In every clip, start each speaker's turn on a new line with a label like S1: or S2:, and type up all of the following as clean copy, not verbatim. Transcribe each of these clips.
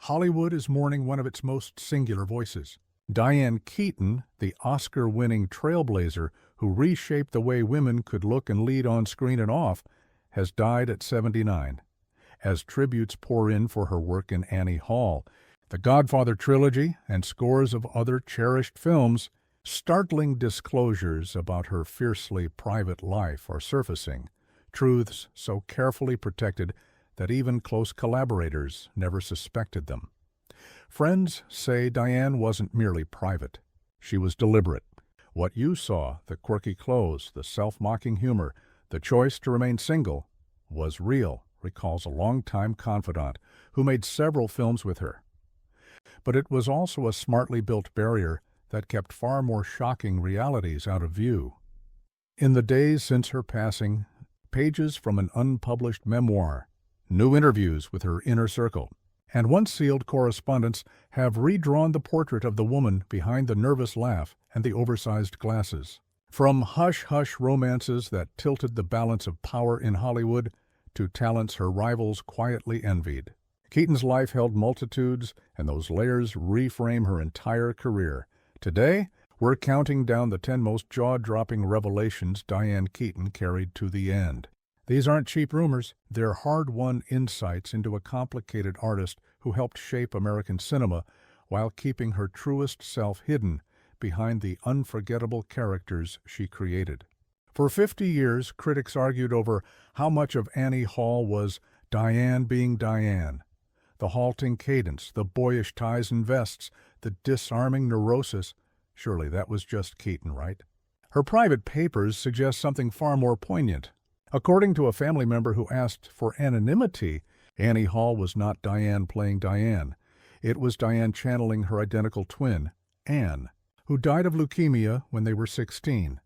S1: Hollywood is mourning one of its most singular voices. Diane Keaton, the Oscar-winning trailblazer who reshaped the way women could look and lead on screen and off, has died at 79. As tributes pour in for her work in Annie Hall, The Godfather trilogy, and scores of other cherished films, startling disclosures about her fiercely private life are surfacing, truths so carefully protected that even close collaborators never suspected them. Friends say Diane wasn't merely private. She was deliberate. What you saw, the quirky clothes, the self-mocking humor, the choice to remain single, was real, recalls a longtime confidant who made several films with her. But it was also a smartly built barrier that kept far more shocking realities out of view. In the days since her passing, pages from an unpublished memoir, new interviews with her inner circle, and once sealed correspondence have redrawn the portrait of the woman behind the nervous laugh and the oversized glasses. From hush-hush romances that tilted the balance of power in Hollywood to talents her rivals quietly envied, Keaton's life held multitudes, and those layers reframe her entire career. Today, we're counting down the 10 most jaw-dropping revelations Diane Keaton carried to the end. These aren't cheap rumors. They're hard-won insights into a complicated artist who helped shape American cinema while keeping her truest self hidden behind the unforgettable characters she created. For 50 years, critics argued over how much of Annie Hall was Diane being Diane. The halting cadence, the boyish ties and vests, the disarming neurosis. Surely that was just Keaton, right? Her private papers suggest something far more poignant. According to a family member who asked for anonymity, Annie Hall was not Diane playing Diane. It was Diane channeling her identical twin, Anne, who died of leukemia when they were 16.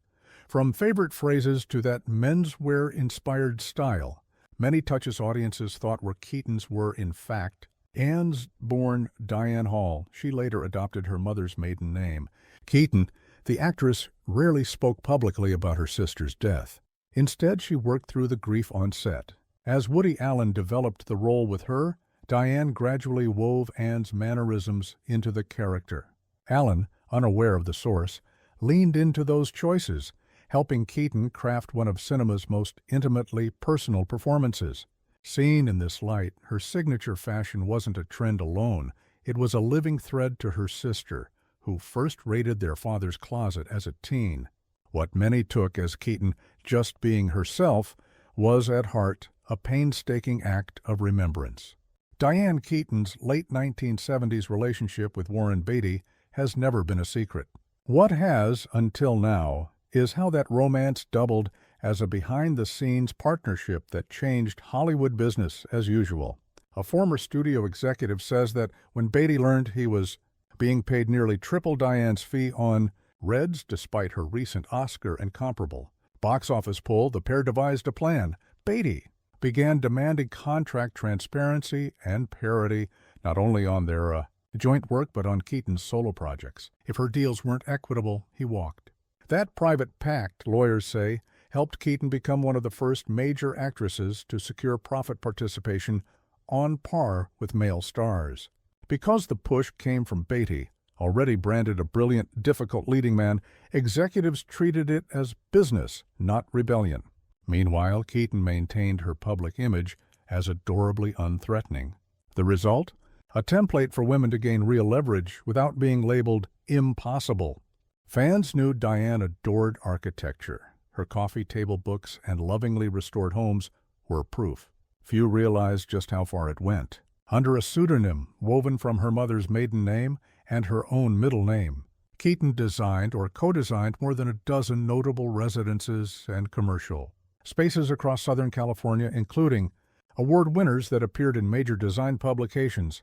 S1: From favorite phrases to that menswear-inspired style, many touches audiences thought were Keaton's were, in fact, Anne's. Born Diane Hall, she later adopted her mother's maiden name. Keaton, the actress, rarely spoke publicly about her sister's death. Instead, she worked through the grief on set. As Woody Allen developed the role with her, Diane gradually wove Anne's mannerisms into the character. Allen, unaware of the source, leaned into those choices, helping Keaton craft one of cinema's most intimately personal performances. Seen in this light, her signature fashion wasn't a trend alone. It was a living thread to her sister, who first raided their father's closet as a teen. What many took as Keaton just being herself was, at heart, a painstaking act of remembrance. Diane Keaton's late 1970s relationship with Warren Beatty has never been a secret. What has, until now, is how that romance doubled as a behind-the-scenes partnership that changed Hollywood business as usual. A former studio executive says that when Beatty learned he was being paid nearly triple Diane's fee on Reds, despite her recent Oscar and comparable box office pull, the pair devised a plan. Beatty began demanding contract transparency and parity, not only on their joint work but on Keaton's solo projects. If her deals weren't equitable, he walked. That private pact, lawyers say, helped Keaton become one of the first major actresses to secure profit participation on par with male stars. Because the push came from Beatty, already branded a brilliant, difficult leading man, executives treated it as business, not rebellion. Meanwhile, Keaton maintained her public image as adorably unthreatening. The result? A template for women to gain real leverage without being labeled impossible. Fans knew Diane adored architecture. Her coffee table books and lovingly restored homes were proof. Few realized just how far it went. Under a pseudonym woven from her mother's maiden name and her own middle name, Keaton designed or co-designed more than a dozen notable residences and commercial spaces across Southern California, including award winners that appeared in major design publications.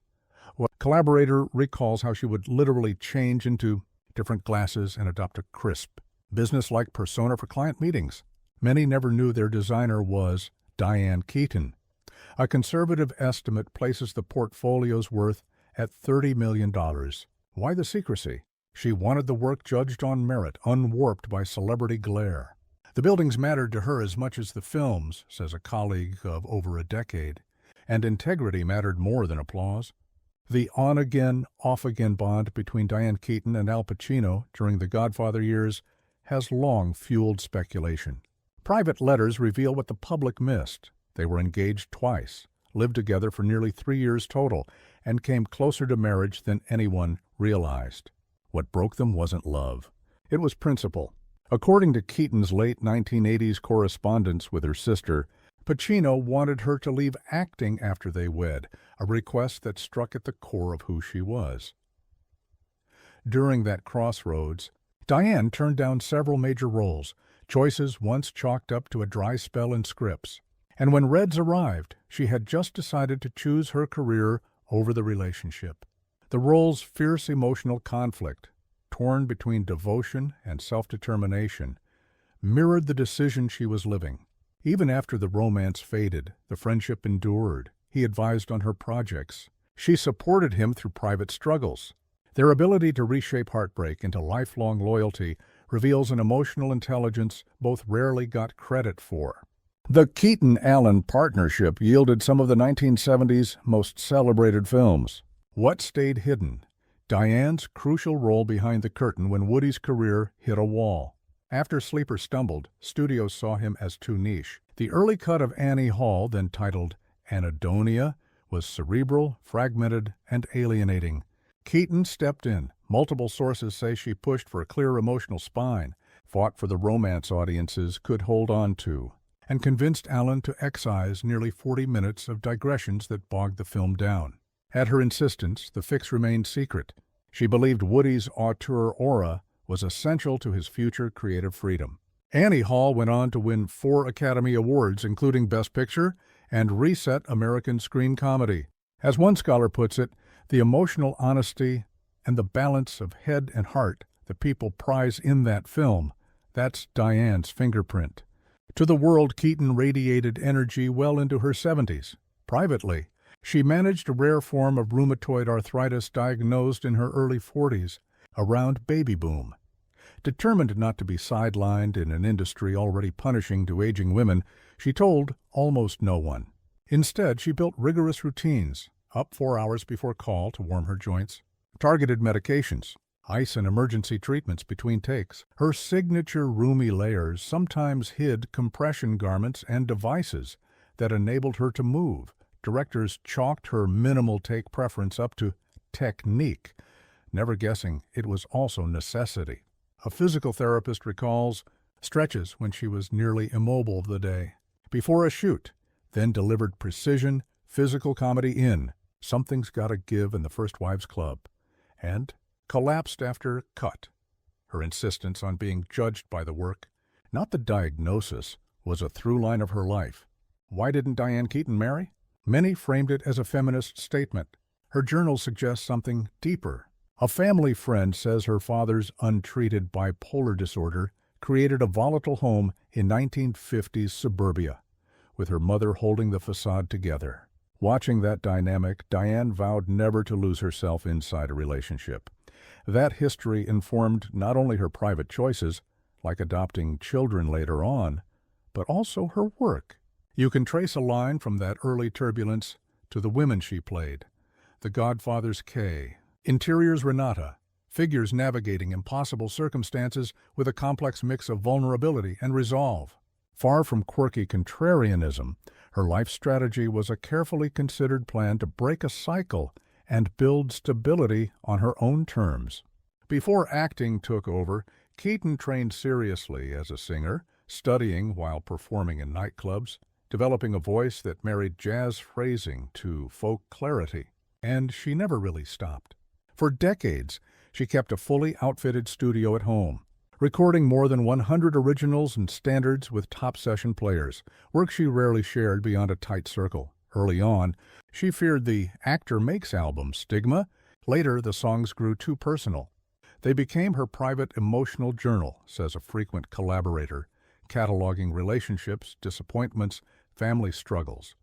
S1: One collaborator recalls how she would literally change into different glasses and adopt a crisp, business-like persona for client meetings. Many never knew their designer was Diane Keaton. A conservative estimate places the portfolio's worth at $30 million. Why the secrecy? She wanted the work judged on merit, unwarped by celebrity glare. The buildings mattered to her as much as the films, says a colleague of over a decade, and integrity mattered more than applause. The on-again, off-again bond between Diane Keaton and Al Pacino during the Godfather years has long fueled speculation. Private letters reveal what the public missed. They were engaged twice, lived together for nearly 3 years total, and came closer to marriage than anyone realized. What broke them wasn't love. It was principle. According to Keaton's late 1980s correspondence with her sister, Pacino wanted her to leave acting after they wed, a request that struck at the core of who she was. During that crossroads, Diane turned down several major roles, choices once chalked up to a dry spell in scripts. And when Reds arrived, she had just decided to choose her career over the relationship. The role's fierce emotional conflict, torn between devotion and self-determination, mirrored the decision she was living. Even after the romance faded, the friendship endured. He advised on her projects. She supported him through private struggles. Their ability to reshape heartbreak into lifelong loyalty reveals an emotional intelligence both rarely got credit for. The Keaton-Allen partnership yielded some of the 1970s most celebrated films. What stayed hidden? Diane's crucial role behind the curtain when Woody's career hit a wall. After Sleeper stumbled, studios saw him as too niche. The early cut of Annie Hall, then titled Anhedonia, was cerebral, fragmented, and alienating. Keaton stepped in. Multiple sources say she pushed for a clear emotional spine, fought for the romance audiences could hold on to, and convinced Allen to excise nearly 40 minutes of digressions that bogged the film down. At her insistence, the fix remained secret. She believed Woody's auteur aura was essential to his future creative freedom. Annie Hall went on to win 4 Academy Awards, including Best Picture and Reset American Screen Comedy. As one scholar puts it, the emotional honesty and the balance of head and heart that people prize in that film, that's Diane's fingerprint. To the world, Keaton radiated energy well into her 70s. Privately, she managed a rare form of rheumatoid arthritis diagnosed in her early 40s, around baby boom. Determined not to be sidelined in an industry already punishing to aging women, she told almost no one. Instead, she built rigorous routines, up 4 hours before call to warm her joints, targeted medications, ice and emergency treatments between takes. Her signature roomy layers sometimes hid compression garments and devices that enabled her to move. Directors chalked her minimal take preference up to technique, never guessing it was also necessity. A physical therapist recalls stretches when she was nearly immobile the day before a shoot, then delivered precision, physical comedy in Something's Gotta Give in the First Wives Club, and collapsed after Cut. Her insistence on being judged by the work, not the diagnosis, was a through line of her life. Why didn't Diane Keaton marry? Many framed it as a feminist statement. Her journal suggests something deeper. A family friend says her father's untreated bipolar disorder created a volatile home in 1950s suburbia, with her mother holding the facade together. Watching that dynamic, Diane vowed never to lose herself inside a relationship. That history informed not only her private choices, like adopting children later on, but also her work. You can trace a line from that early turbulence to the women she played. The Godfather's Kay, Interior's Renata, figures navigating impossible circumstances with a complex mix of vulnerability and resolve. Far from quirky contrarianism, her life strategy was a carefully considered plan to break a cycle and build stability on her own terms. Before acting took over, Keaton trained seriously as a singer, studying while performing in nightclubs, developing a voice that married jazz phrasing to folk clarity, and she never really stopped. For decades, she kept a fully outfitted studio at home, recording more than 100 originals and standards with top session players, work she rarely shared beyond a tight circle. Early on, she feared the actor makes album stigma. Later, the songs grew too personal. They became her private emotional journal, says a frequent collaborator, cataloging relationships, disappointments, family struggles.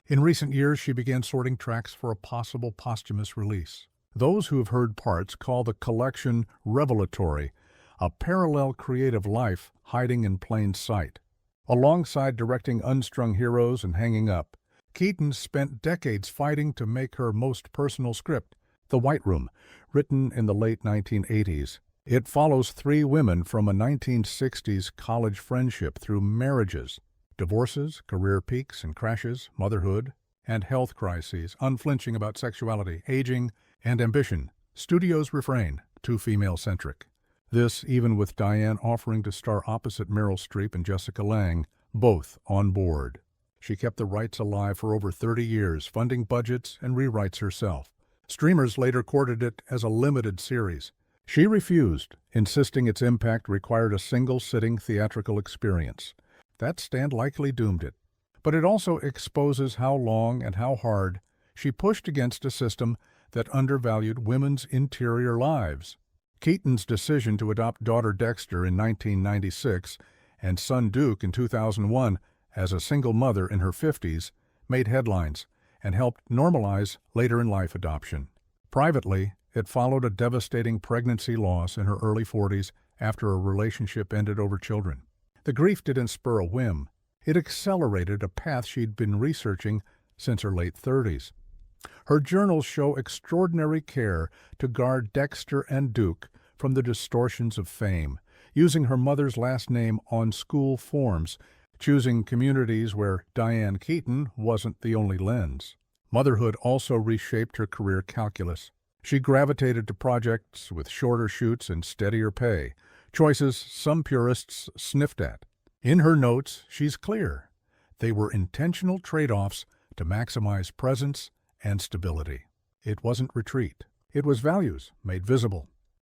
S1: In recent years, she began sorting tracks for a possible posthumous release. Those who have heard parts call the collection revelatory, a parallel creative life hiding in plain sight. Alongside directing Unstrung Heroes and Hanging Up, Keaton spent decades fighting to make her most personal script The White Room, written in the late 1980s. It follows three women from a 1960s college friendship through marriages, divorces, career peaks and crashes, motherhood, and health crises, unflinching about sexuality, aging, and ambition. Studio's refrain, too female-centric. This even with Diane offering to star opposite Meryl Streep and Jessica Lange, both on board. She kept the rights alive for over 30 years, funding budgets and rewrites herself. Streamers later courted it as a limited series. She refused, insisting its impact required a single-sitting theatrical experience. That stand likely doomed it. But it also exposes how long and how hard she pushed against a system that undervalued women's interior lives. Keaton's decision to adopt daughter Dexter in 1996 and son Duke in 2001 as a single mother in her 50s made headlines and helped normalize later-in-life adoption. Privately, it followed a devastating pregnancy loss in her early 40s after a relationship ended over children. The grief didn't spur a whim. It accelerated a path she'd been researching since her late 30s. Her journals show extraordinary care to guard Dexter and Duke from the distortions of fame, using her mother's last name on school forms, choosing communities where Diane Keaton wasn't the only lens. Motherhood also reshaped her career calculus. She gravitated to projects with shorter shoots and steadier pay, choices some purists sniffed at. In her notes, she's clear. They were intentional trade-offs to maximize presence and stability. It wasn't retreat. It was values made visible.